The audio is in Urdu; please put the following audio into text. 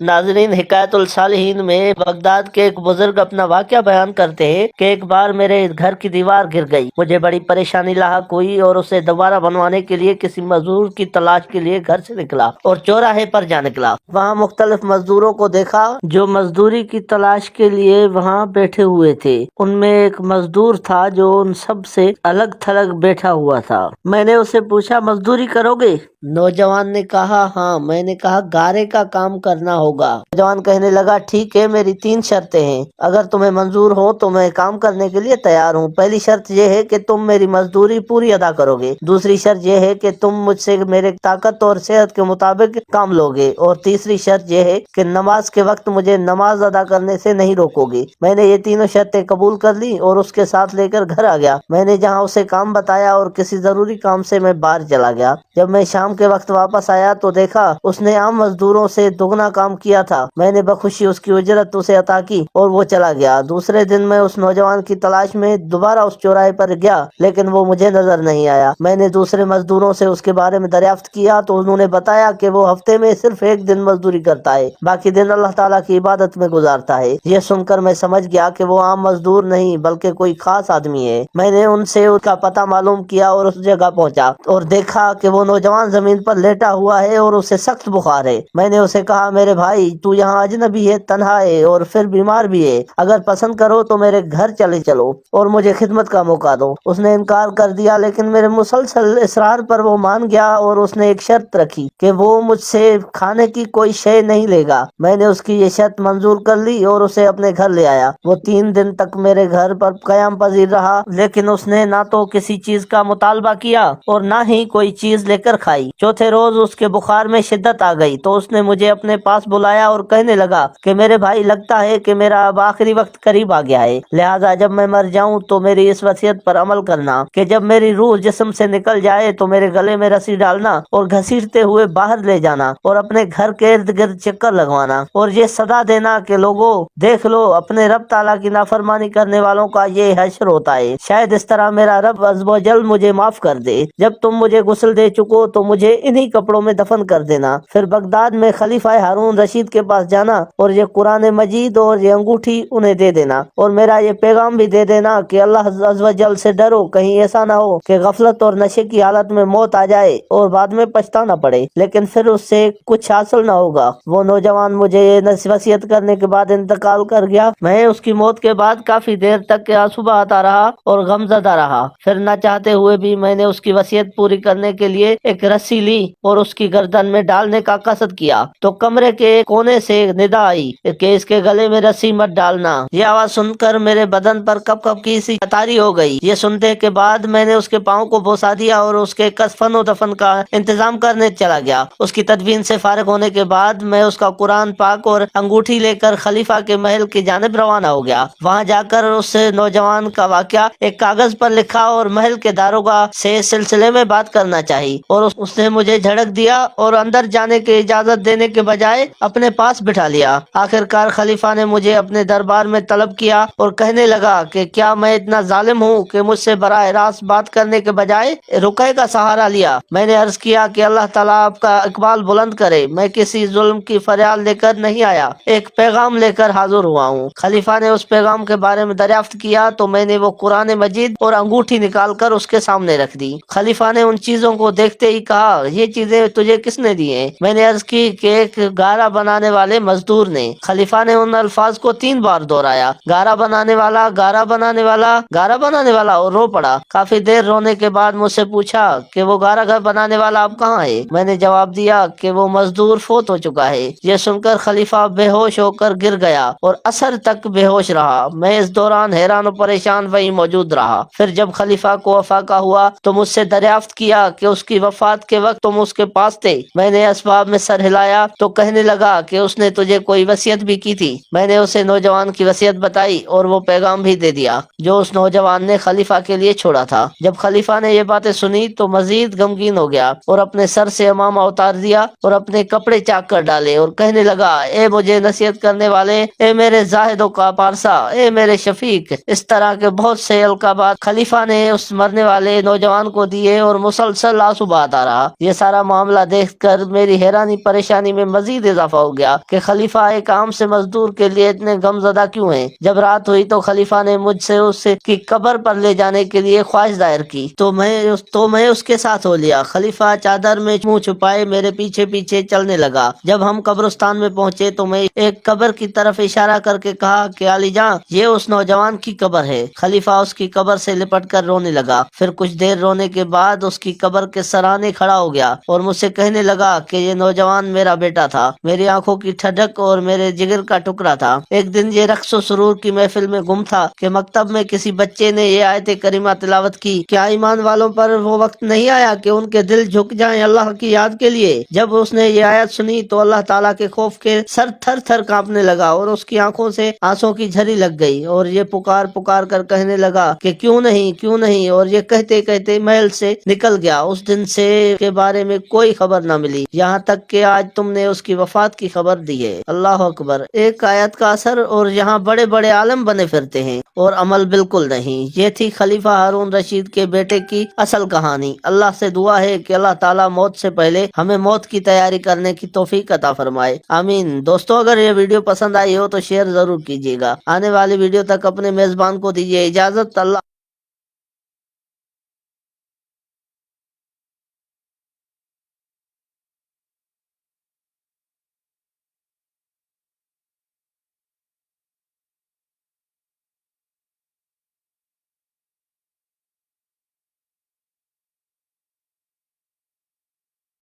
ناظرین، حکایت الصالحین میں بغداد کے ایک بزرگ اپنا واقعہ بیان کرتے ہیں کہ ایک بار میرے گھر کی دیوار گر گئی، مجھے بڑی پریشانی لاحق ہوئی اور اسے دوبارہ بنوانے کے لیے کسی مزدور کی تلاش کے لیے گھر سے نکلا اور چوراہے پر جا نکلا۔ وہاں مختلف مزدوروں کو دیکھا جو مزدوری کی تلاش کے لیے وہاں بیٹھے ہوئے تھے۔ ان میں ایک مزدور تھا جو ان سب سے الگ تھلگ بیٹھا ہوا تھا۔ میں نے اسے پوچھا، مزدوری کرو گے؟ نوجوان نے کہا، ہاں۔ میں نے کہا، گارے کا کام کرنا ہوگا۔ نوجوان کہنے لگا، ٹھیک ہے، میری 3 شرطیں ہیں، اگر تمہیں منظور ہو تو میں کام کرنے کے لیے تیار ہوں۔ پہلی شرط یہ ہے کہ تم میری مزدوری پوری ادا کرو گے، دوسری شرط یہ ہے کہ تم مجھ سے میرے طاقت اور صحت کے مطابق کام لو گے، اور تیسری شرط یہ ہے کہ نماز کے وقت مجھے نماز ادا کرنے سے نہیں روکو گے۔ میں نے یہ تینوں شرطیں قبول کر لی اور اس کے ساتھ لے کر گھر آ گیا۔ میں نے جہاں اسے کام بتایا اور کسی ضروری کام سے میں باہر چلا گیا۔ جب میں شام کے وقت واپس آیا تو دیکھا اس نے عام مزدوروں سے دگنا کام کیا تھا۔ میں نے بخوشی اس کی اجرت اسے عطا کی اور وہ چلا گیا۔ دوسرے دن میں اس نوجوان کی تلاش میں دوبارہ اس چوراہے پر گیا، لیکن وہ مجھے نظر نہیں آیا۔ میں نے دوسرے مزدوروں سے اس کے بارے میں دریافت کیا تو انہوں نے بتایا کہ وہ ہفتے میں صرف 1 دن مزدوری کرتا ہے، باقی دن اللہ تعالیٰ کی عبادت میں گزارتا ہے۔ یہ سن کر میں سمجھ گیا کہ وہ عام مزدور نہیں بلکہ کوئی خاص آدمی ہے۔ میں نے ان سے اس کا پتہ معلوم کیا اور اس جگہ پہنچا اور دیکھا کہ وہ نوجوان زمین پر لیٹا ہوا ہے اور اسے سخت بخار ہے۔ میں نے اسے کہا، میرے بھائی، تو یہاں اجنبی ہے، تنہا ہے اور پھر بیمار بھی ہے، اگر پسند کرو تو میرے گھر چلو اور مجھے خدمت کا موقع دو۔ اس نے انکار کر دیا، لیکن میرے مسلسل اصرار پر وہ مان گیا اور اس نے ایک شرط رکھی کہ وہ مجھ سے کھانے کی کوئی شے نہیں لے گا۔ میں نے اس کی یہ شرط منظور کر لی اور اسے اپنے گھر لے آیا۔ وہ 3 دن تک میرے گھر پر قیام پذیر رہا، لیکن اس نے نہ تو کسی چیز کا مطالبہ کیا اور نہ ہی کوئی چیز لے کر کھائی۔ چوتھے روز اس کے بخار میں شدت آ گئی تو اس نے مجھے اپنے پاس بلایا اور کہنے لگا کہ میرے بھائی، لگتا ہے کہ میرا اب آخری وقت قریب آ گیا ہے، لہٰذا جب میں مر جاؤں تو میری اس وصیت پر عمل کرنا کہ جب میری روح جسم سے نکل جائے تو میرے گلے میں رسی ڈالنا اور گھسیٹتے ہوئے باہر لے جانا اور اپنے گھر کے ارد گرد چکر لگوانا اور یہ صدا دینا کہ لوگوں، دیکھ لو، اپنے رب تعالیٰ کی نافرمانی کرنے والوں کا یہ حشر ہوتا ہے، شاید اس طرح میرا رب عز و جل مجھے معاف کر دے۔ جب تم مجھے غسل دے چکو تو مجھے انہی کپڑوں میں دفن کر دینا، پھر بغداد میں خلیفہ ہارون رشید کے پاس جانا اور یہ قرآن مجید اور یہ انگوٹھی انہیں دے دینا اور میرا یہ پیغام بھی دے دینا کہ اللہ عز و جل سے ڈرو، کہیں ایسا نہ ہو کہ غفلت اور نشے کی حالت میں موت آ جائے اور بعد میں پچھتانا پڑے، لیکن پھر اس سے کچھ حاصل نہ ہوگا۔ وہ نوجوان مجھے یہ وصیت کرنے کے بعد انتقال کر گیا۔ میں اس کی موت کے بعد کافی دیر تک آنسو بہاتا رہا اور غمزدہ رہا، پھر نہ چاہتے ہوئے بھی میں نے اس کی وصیت پوری کرنے کے لیے ایک رسی لی اور اس کی گردن میں ڈالنے کا قصد کیا تو کمرے کے کونے سے ندا آئی کہ اس کے گلے میں رسی مت ڈالنا۔ یہ آواز سن کر میرے بدن پر کپ کپ کی سی طاری ہو گئی۔ یہ سنتے کے بعد میں نے اس کے پاؤں کو بوسا دیا اور اس کے کفن و دفن کا انتظام کرنے چلا گیا۔ اس کی تدفین سے فارغ ہونے کے بعد میں اس کا قرآن پاک اور انگوٹھی لے کر خلیفہ کے محل کی جانب روانہ ہو گیا۔ وہاں جا کر اس نوجوان کا واقعہ ایک کاغذ پر لکھا اور محل کے داروغہ سے اس سلسلے میں بات کرنا چاہی اور اس نے مجھے جھڑک دیا اور اندر جانے کی اجازت دینے کے بجائے اپنے پاس بٹھا لیا۔ آخر کار خلیفہ نے مجھے اپنے دربار میں طلب کیا اور کہنے لگا کہ کیا میں اتنا ظالم ہوں کہ مجھ سے براہ راست بات کرنے کے بجائے رقیہ کا سہارا لیا؟ میں نے عرض کیا کہ اللہ تعالیٰ آپ کا اقبال بلند کرے، میں کسی ظلم کی فریاد لے کر نہیں آیا، ایک پیغام لے کر حاضر ہوا ہوں۔ خلیفہ نے اس پیغام کے بارے میں دریافت کیا تو میں نے وہ قرآن مجید اور انگوٹھی نکال کر اس کے سامنے رکھ دی۔ خلیفہ نے ان چیزوں کو دیکھتے ہی کہا، یہ چیزیں تجھے کس نے دی ہیں؟ میں نے عرض کی کہ ایک گارا بنانے والے مزدور نے۔ خلیفہ نے ان الفاظ کو 3 بار دہرایا، گارا بنانے والا، گارا بنانے والا، گارا بنانے والا، اور رو پڑا۔ کافی دیر رونے کے بعد مجھ سے پوچھا کہ وہ گارا گھر بنانے والا اب کہاں ہے؟ میں نے جواب دیا کہ وہ مزدور فوت ہو چکا ہے۔ یہ سن کر خلیفہ بے ہوش ہو کر گر گیا اور عصر تک بے ہوش رہا۔ میں اس دوران حیران و پریشان وہیں موجود رہا۔ پھر جب خلیفہ کو افاقہ ہوا تو مجھ سے دریافت کیا کہ اس کی وفات کے وقت تم اس کے پاس تھے؟ میں نے اسباب میں سر ہلایا تو کہنے لگا کہ اس نے تجھے کوئی وصیت بھی کی تھی۔ میں نے اسے نوجوان کی وصیت بتائی اور وہ پیغام بھی دے دیا جو اس نوجوان نے خلیفہ کے لیے چھوڑا تھا۔ جب خلیفہ نے یہ باتیں سنی تو مزید غمگین ہو گیا اور اپنے سر سے عمامہ اتار دیا اور اپنے کپڑے چاک کر ڈالے اور کہنے لگا، اے مجھے نصیحت کرنے والے، اے میرے زاہد و پارسا، اے میرے شفیق۔ اس طرح کے بہت سے القابات خلیفہ نے اس مرنے والے نوجوان کو دیے اور مسلسل آنسو بہاتا رہا۔ تھا۔ یہ سارا معاملہ دیکھ کر میری حیرانی پریشانی میں مزید اضافہ ہو گیا کہ خلیفہ ایک عام سے مزدور کے لیے اتنے غمزدہ کیوں ہیں۔ جب رات ہوئی تو خلیفہ نے مجھ سے اس کی قبر پر لے جانے کے لیے خواہش ظاہر کی تو میں اس کے ساتھ ہو لیا۔ خلیفہ چادر میں منہ چھپائے میرے پیچھے پیچھے چلنے لگا۔ جب ہم قبرستان میں پہنچے تو میں ایک قبر کی طرف اشارہ کر کے کہا کہ علی جان، یہ اس نوجوان کی قبر ہے۔ خلیفہ اس کی قبر سے لپٹ کر رونے لگا۔ پھر کچھ دیر رونے کے بعد اس کی قبر کے سرانے کھڑا ہو گیا اور مجھ سے کہنے لگا کہ یہ نوجوان میرا بیٹا تھا، میری آنکھوں کی ٹھڈک اور میرے جگر کا ٹکڑا تھا۔ ایک دن یہ رقص و سرور کی محفل میں گم تھا کہ مکتب میں کسی بچے نے یہ آیت کریمہ تلاوت کی، کیا ایمان والوں پر وہ وقت نہیں آیا کہ ان کے دل جھک جائیں اللہ کی یاد کے لیے؟ جب اس نے یہ آیت سنی تو اللہ تعالیٰ کے خوف کے سر تھر تھر کانپنے لگا اور اس کی آنکھوں سے آنسوں کی جھری لگ گئی اور یہ پکار پکار کر کہنے لگا کہ کیوں نہیں، اور یہ کہتے کہتے محل سے نکل گیا۔ اس دن سے کے بارے میں کوئی خبر نہ ملی یہاں تک کہ آج تم نے اس کی وفات کی خبر دی ہے۔ اللہ اکبر! ایک آیت کا اثر اور یہاں بڑے بڑے عالم بنے پھرتے ہیں اور عمل بالکل نہیں۔ یہ تھی خلیفہ ہارون رشید کے بیٹے کی اصل کہانی۔ اللہ سے دعا ہے کہ اللہ تعالیٰ موت سے پہلے ہمیں موت کی تیاری کرنے کی توفیق عطا فرمائے، آمین۔ دوستو، اگر یہ ویڈیو پسند آئی ہو تو شیئر ضرور کیجیے گا۔ آنے والی ویڈیو تک اپنے میزبان کو دیجیے اجازت۔ اللہ